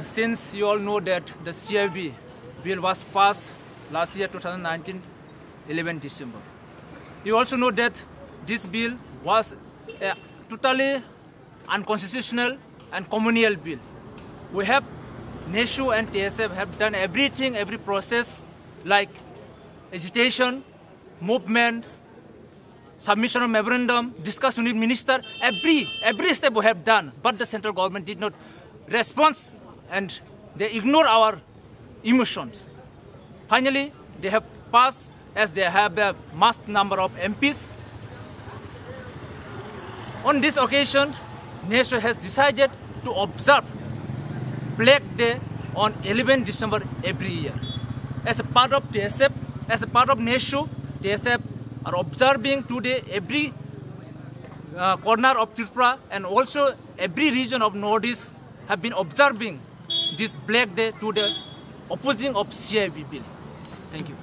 Since you all know that the CIB bill was passed last year, 2019, 11 December. You also know that this bill was a totally unconstitutional and communal bill. We have NESHU and TSF have done everything, every process like agitation, movements, submission of memorandum, discussion with minister, every step we have done, but the central government did not respond and they ignore our emotions. Finally, they have passed as they have a mass number of MPs. On this occasion, NESHU has decided to observe Black Day on 11 December every year. As a part of TSF, as a part of NESHU, TSF are observing today every corner of Tripura and also every region of Northeast have been observing this Black Day to the opposing of CIB bill. Thank you.